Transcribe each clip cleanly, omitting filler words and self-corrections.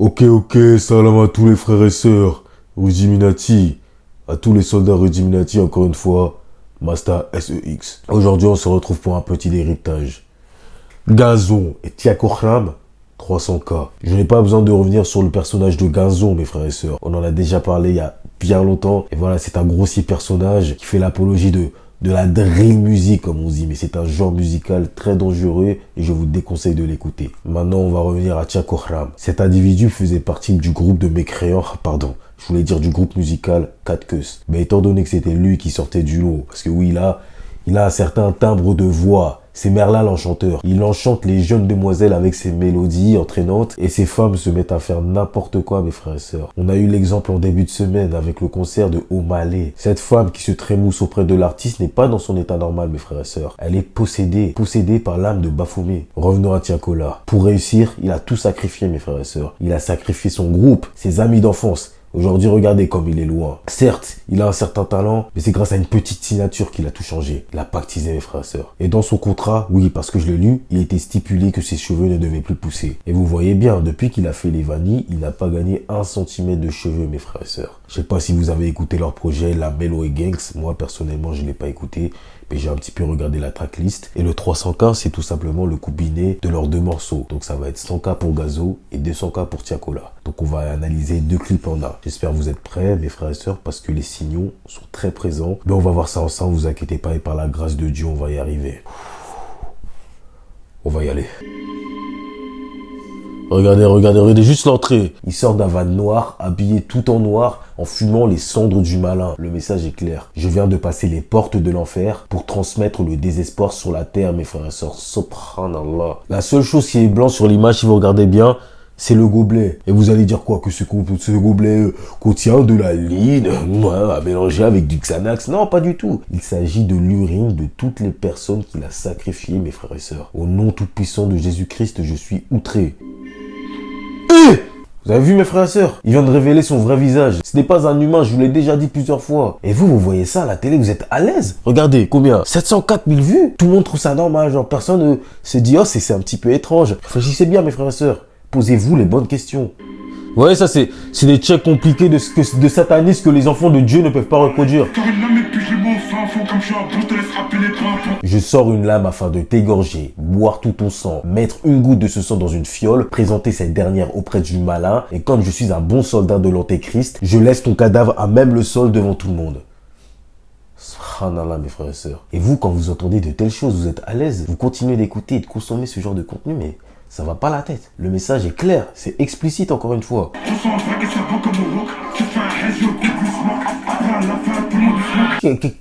Ok, salam à tous les frères et sœurs, Rudiminati, à tous les soldats Rudiminati, encore une fois, Masta SEX. Aujourd'hui, on se retrouve pour un petit héritage. Gazon et Tiakohram, 300K. Je n'ai pas besoin de revenir sur le personnage de Gazon, mes frères et sœurs. On en a déjà parlé il y a bien longtemps. Et voilà, c'est un grossier personnage qui fait l'apologie de la drill music, comme on dit. Mais c'est un genre musical très dangereux et je vous déconseille de l'écouter. Maintenant, on va revenir à Tiakohram. Cet individu faisait partie du groupe de mécréants, je voulais dire du groupe musical 4 Queues. Mais étant donné que c'était lui qui sortait du lot, parce que oui, il a un certain timbre de voix. C'est Merlin l'enchanteur. Il enchante les jeunes demoiselles avec ses mélodies entraînantes et ces femmes se mettent à faire n'importe quoi, mes frères et sœurs. On a eu l'exemple en début de semaine avec le concert de Omalé. Cette femme qui se trémousse auprès de l'artiste n'est pas dans son état normal, mes frères et sœurs. Elle est possédée par l'âme de Baphomet. Revenons à Tiakola. Pour réussir, il a tout sacrifié, mes frères et sœurs. Il a sacrifié son groupe, ses amis d'enfance. Aujourd'hui, regardez comme il est loin. Certes, il a un certain talent, mais c'est grâce à une petite signature qu'il a tout changé. Il a pactisé, mes frères et sœurs. Et dans son contrat, oui, parce que je l'ai lu, il était stipulé que ses cheveux ne devaient plus pousser. Et vous voyez bien, depuis qu'il a fait les vanilles, il n'a pas gagné 1 centimètre de cheveux, mes frères et sœurs. Je sais pas si vous avez écouté leur projet, la Melo et Gangs. Moi, personnellement, je l'ai pas écouté. Mais j'ai un petit peu regardé la tracklist. Et le 300K, c'est tout simplement le combiné de leurs 2 morceaux. Donc ça va être 100K pour Gazo et 200K pour Tiakola. Donc on va analyser 2 clips en un. J'espère que vous êtes prêts, mes frères et sœurs, parce que les signaux sont très présents. Mais on va voir ça ensemble, vous inquiétez pas. Et par la grâce de Dieu, on va y arriver. On va y aller. Regardez juste l'entrée. Il sort d'un van noir, habillé tout en noir, en fumant les cendres du malin. Le message est clair. Je viens de passer les portes de l'enfer pour transmettre le désespoir sur la terre, mes frères et sœurs. Subhanallah. La seule chose qui est blanc sur l'image, si vous regardez bien, c'est le gobelet. Et vous allez dire quoi? Que ce gobelet contient de la ligne à mélanger avec du Xanax? Non, pas du tout. Il s'agit de l'urine de toutes les personnes qu'il a sacrifiées, mes frères et sœurs. Au nom tout-puissant de Jésus-Christ, je suis outré. Vous avez vu, mes frères et sœurs? Il vient de révéler son vrai visage. Ce n'est pas un humain, je vous l'ai déjà dit plusieurs fois. Et vous voyez ça à la télé, vous êtes à l'aise? Regardez, combien? 704 000 vues. Tout le monde trouve ça normal, genre personne ne se dit, oh, c'est un petit peu étrange. Réfléchissez bien, mes frères et sœurs. Posez-vous les bonnes questions. Vous voyez, ça, c'est des checks compliqués de satanisme que les enfants de Dieu ne peuvent pas reproduire. Je sors une lame afin de t'égorger, boire tout ton sang, mettre une goutte de ce sang dans une fiole, présenter cette dernière auprès du malin, et comme je suis un bon soldat de l'antéchrist, je laisse ton cadavre à même le sol devant tout le monde. Subhanallah, mes frères et sœurs. Et vous, quand vous entendez de telles choses, vous êtes à l'aise, vous continuez d'écouter et de consommer ce genre de contenu, mais ça va pas la tête. Le message est clair, c'est explicite encore une fois.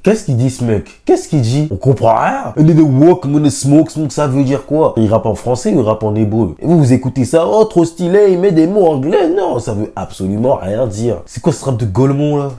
Qu'est-ce qu'il dit ce mec? Qu'est-ce qu'il dit? On comprend rien. Il dit de walk, I'm gonna smoke, ça veut dire quoi? Il rappe en français ou il rappe en hébreu? Et vous écoutez ça, oh trop stylé, il met des mots anglais. Non, ça veut absolument rien dire. C'est quoi ce rap de Golemont là?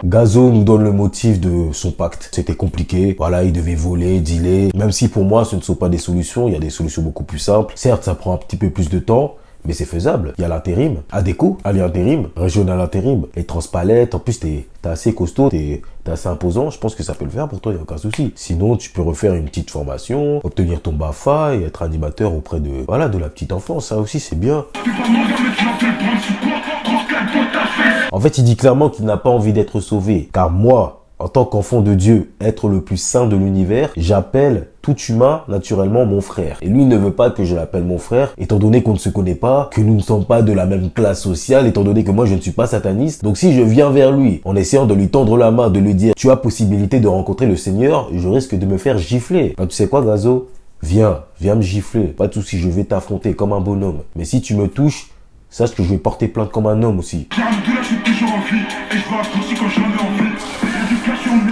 Gazo nous donne le motif de son pacte. C'était compliqué. Voilà, il devait voler, dealer. Même si pour moi, ce ne sont pas des solutions. Il y a des solutions beaucoup plus simples. Certes, ça prend un petit peu plus de temps, mais c'est faisable. Il y a l'intérim. ADECO, Ali Intérim, Régional Intérim. Les transpalettes. En plus, t'es assez costaud, t'es assez imposant. Je pense que ça peut le faire pour toi, il n'y a aucun souci. Sinon, tu peux refaire une petite formation, obtenir ton BAFA et être animateur auprès de la petite enfance. Ça aussi, c'est bien. En fait, il dit clairement qu'il n'a pas envie d'être sauvé. Car moi, en tant qu'enfant de Dieu, être le plus saint de l'univers, j'appelle tout humain naturellement mon frère. Et lui ne veut pas que je l'appelle mon frère, étant donné qu'on ne se connaît pas, que nous ne sommes pas de la même classe sociale, étant donné que moi je ne suis pas sataniste. Donc si je viens vers lui, en essayant de lui tendre la main, de lui dire « Tu as possibilité de rencontrer le Seigneur », je risque de me faire gifler. Ben, tu sais quoi, Gazo? Viens me gifler. Pas de souci, je vais t'affronter comme un bonhomme. Mais si tu me touches, sache que je vais porter plainte comme un homme aussi.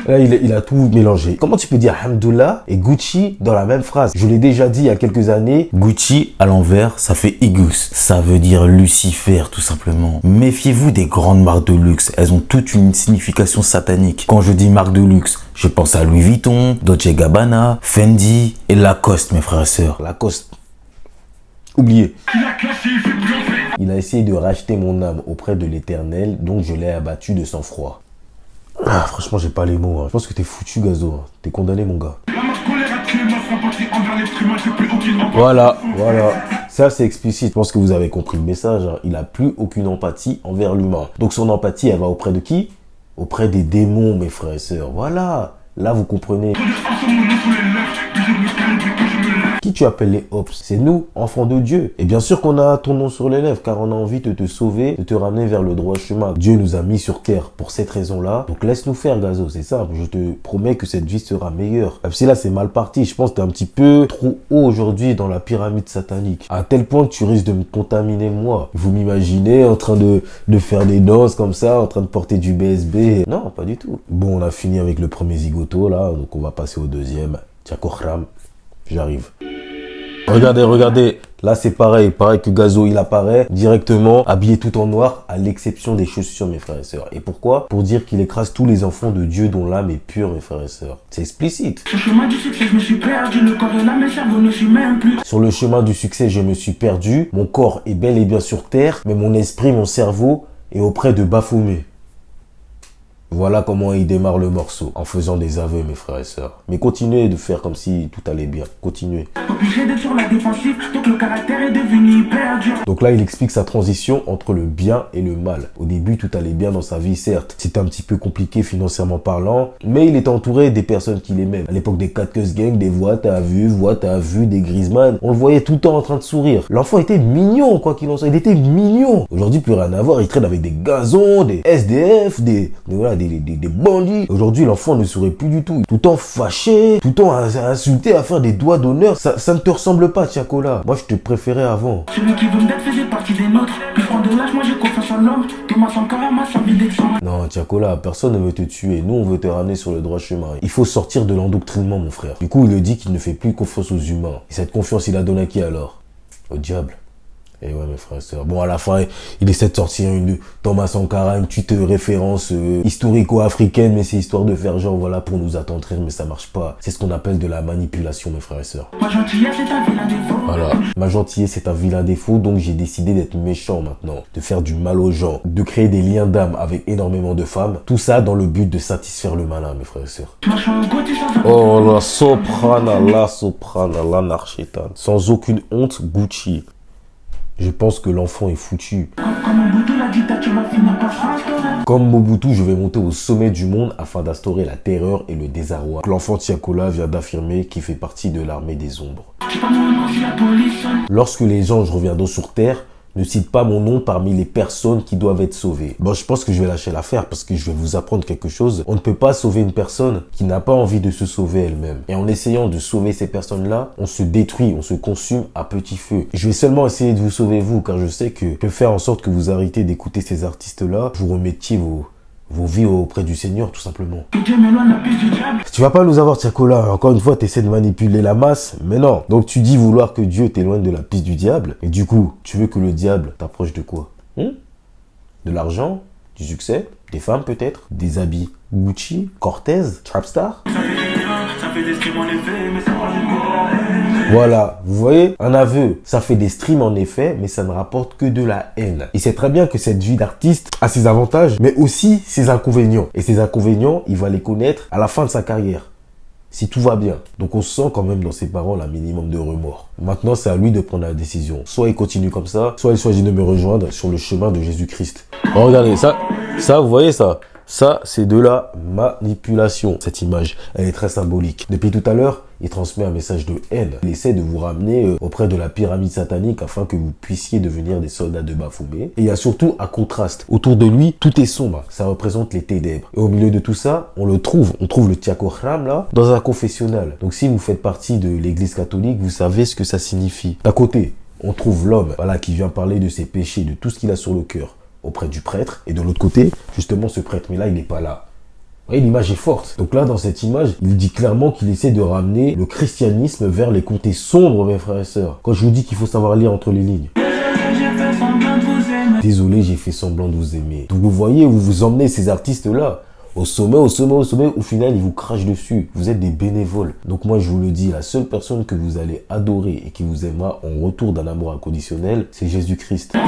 Là, il a tout mélangé. Comment tu peux dire Hamdoullah et Gucci dans la même phrase? Je l'ai déjà dit il y a quelques années. Gucci, à l'envers, ça fait Igus. Ça veut dire Lucifer, tout simplement. Méfiez-vous des grandes marques de luxe. Elles ont toute une signification satanique. Quand je dis marque de luxe, je pense à Louis Vuitton, Dolce & Gabbana, Fendi et Lacoste, mes frères et sœurs. Lacoste. Oubliez. Il a essayé de racheter mon âme auprès de l'Éternel, donc je l'ai abattu de sang-froid. Ah, franchement, j'ai pas les mots. Hein. Je pense que t'es foutu, Gazo. Hein. T'es condamné, mon gars. Voilà. Ça, c'est explicite. Je pense que vous avez compris le message. Hein. Il n'a plus aucune empathie envers l'humain. Donc son empathie, elle va auprès de qui? Auprès des démons, mes frères et sœurs. Voilà. Là, vous comprenez. Qui tu appelles les Ops? C'est nous, enfants de Dieu. Et bien sûr qu'on a ton nom sur les lèvres, car on a envie de te sauver, de te ramener vers le droit chemin. Dieu nous a mis sur terre pour cette raison-là. Donc laisse-nous faire, Gazo, c'est simple. Je te promets que cette vie sera meilleure. Même si là, c'est mal parti. Je pense que t'es un petit peu trop haut aujourd'hui dans la pyramide satanique. À tel point que tu risques de me contaminer, moi. Vous m'imaginez en train de faire des danses comme ça, en train de porter du BSB. Non, pas du tout. Bon, on a fini avec le premier zigoto, là. Donc on va passer au deuxième. Tchakochram. J'arrive. Regardez, là c'est pareil que Gazo il apparaît directement habillé tout en noir à l'exception des chaussures mes frères et sœurs. Et pourquoi? Pour dire qu'il écrase tous les enfants de Dieu dont l'âme est pure mes frères et sœurs. C'est explicite. Sur le chemin du succès je me suis perdu, le corps et l'âme, mes cerveaux ne suivent même plus. Sur le chemin du succès je me suis perdu, mon corps est bel et bien sur terre, mais mon esprit, mon cerveau est auprès de Baphomet. Voilà comment il démarre le morceau, en faisant des aveux, mes frères et sœurs. Mais continuez de faire comme si tout allait bien. Continuez. Obligé d'être sur la défensive, donc le caractère est devenu hyper dur. Donc là, il explique sa transition entre le bien et le mal. Au début, tout allait bien dans sa vie, certes. C'était un petit peu compliqué financièrement parlant, mais il était entouré des personnes qu'il aimait. À l'époque des 4 Cus Gang, des voix t'as vu, des Griezmann, on le voyait tout le temps en train de sourire. L'enfant était mignon, quoi qu'il en soit. Il était mignon. Aujourd'hui, plus rien à voir. Il traîne avec des gazons, des SDF, des bandits. Aujourd'hui, l'enfant ne sourit plus du tout. Tout le temps fâché, tout le temps à insulter, à faire des doigts d'honneur. Ça ne te ressemble pas, Tiakola. Moi, je te préférais avant. Celui qui veut me d'être faisait partie des nôtres. Puis prendre de l'âge, moi j'ai confiance en l'homme. Thomas Sankara m'a servi d'exemple. Non, Tiakola, personne ne veut te tuer. Nous, on veut te ramener sur le droit chemin. Il faut sortir de l'endoctrinement, mon frère. Du coup, il dit qu'il ne fait plus confiance aux humains. Et cette confiance, il a donné à qui alors? Au diable. Et ouais, mes frères et sœurs. Bon, à la fin, il essaie de sortir une Thomas Sankara, une petite référence historico-africaine, mais c'est histoire de faire genre, voilà, pour nous attendrir, mais ça marche pas. C'est ce qu'on appelle de la manipulation, mes frères et sœurs. Ma gentillesse est un vilain défaut. Voilà. Ma gentillesse est un vilain défaut, donc j'ai décidé d'être méchant maintenant, de faire du mal aux gens, de créer des liens d'âme avec énormément de femmes. Tout ça dans le but de satisfaire le malin, mes frères et sœurs. Oh, la soprana, l'anarchétane. Sans aucune honte, Gucci. Je pense que l'enfant est foutu. Comme Mobutu, je vais monter au sommet du monde afin d'instaurer la terreur et le désarroi. L'enfant Tiakola vient d'affirmer qu'il fait partie de l'armée des ombres. Lorsque les anges reviendront sur terre, ne cite pas mon nom parmi les personnes qui doivent être sauvées. Bon, je pense que je vais lâcher l'affaire parce que je vais vous apprendre quelque chose. On ne peut pas sauver une personne qui n'a pas envie de se sauver elle-même. Et en essayant de sauver ces personnes-là, on se détruit, on se consume à petit feu. Je vais seulement essayer de vous sauver vous, car je sais que je peux faire en sorte que vous arrêtez d'écouter ces artistes-là, vous remettiez vos vies auprès du Seigneur, tout simplement. Tu vas pas nous avoir, Tiakola. Encore une fois, tu essaies de manipuler la masse, mais non. Donc tu dis vouloir que Dieu t'éloigne de la piste du diable, et du coup, tu veux que le diable t'approche de quoi? De l'argent, du succès, des femmes peut-être, des habits Gucci, Cortez, Trapstar. Ça fait des streams en effet, mais ça rajoute que de la haine. Voilà, vous voyez, un aveu, ça fait des streams en effet, mais ça ne rapporte que de la haine. Il sait très bien que cette vie d'artiste a ses avantages, mais aussi ses inconvénients. Et ces inconvénients, il va les connaître à la fin de sa carrière, si tout va bien. Donc on sent quand même dans ses paroles un minimum de remords. Maintenant, c'est à lui de prendre la décision. Soit il continue comme ça, soit il choisit de me rejoindre sur le chemin de Jésus-Christ. Oh, regardez, ça, vous voyez ça? Ça, c'est de la manipulation. Cette image, elle est très symbolique. Depuis tout à l'heure, il transmet un message de haine. Il essaie de vous ramener auprès de la pyramide satanique afin que vous puissiez devenir des soldats de Baphomet. Et il y a surtout un contraste. Autour de lui, tout est sombre. Ça représente les ténèbres. Et au milieu de tout ça, on trouve le Tiakochram là, dans un confessionnal. Donc si vous faites partie de l'église catholique, vous savez ce que ça signifie. D'un côté, on trouve l'homme, voilà, qui vient parler de ses péchés, de tout ce qu'il a sur le cœur, auprès du prêtre, et de l'autre côté, justement ce prêtre, mais là il n'est pas là. Vous voyez, l'image est forte. Donc là, dans cette image, il dit clairement qu'il essaie de ramener le christianisme vers les côtés sombres, mes frères et sœurs. Quand je vous dis qu'il faut savoir lire entre les lignes. Désolé, j'ai fait semblant de vous aimer. Donc vous voyez, vous vous emmenez ces artistes-là au sommet, au final, ils vous crachent dessus. Vous êtes des bénévoles. Donc moi, je vous le dis, la seule personne que vous allez adorer et qui vous aimera en retour d'un amour inconditionnel, c'est Jésus-Christ. Mon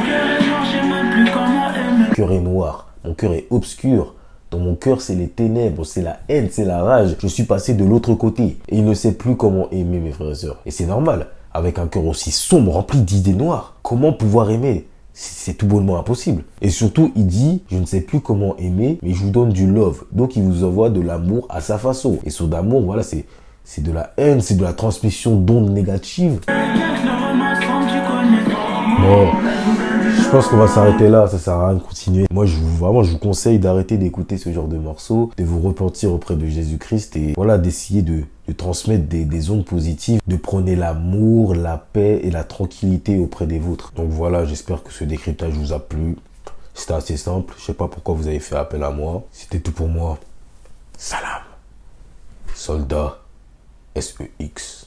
cœur est noir, mon cœur est obscur. Dans mon cœur, c'est les ténèbres, c'est la haine, c'est la rage. Je suis passé de l'autre côté et il ne sait plus comment aimer, mes frères et sœurs. Et c'est normal. avec un cœur aussi sombre, rempli d'idées noires. Comment pouvoir aimer? C'est tout bonnement impossible. Et surtout, il dit, je ne sais plus comment aimer, mais je vous donne du love. Donc, il vous envoie de l'amour à sa façon. Et son amour, voilà, c'est de la haine, c'est de la transmission d'ondes négatives. Bon, je pense qu'on va s'arrêter là, ça sert à rien de continuer. Moi, je vous conseille d'arrêter d'écouter ce genre de morceaux, de vous repentir auprès de Jésus-Christ et voilà, d'essayer de transmettre des ondes positives, de prôner l'amour, la paix et la tranquillité auprès des vôtres. Donc voilà, j'espère que ce décryptage vous a plu. C'était assez simple, je sais pas pourquoi vous avez fait appel à moi. C'était tout pour moi. Salam. Soldat SEX.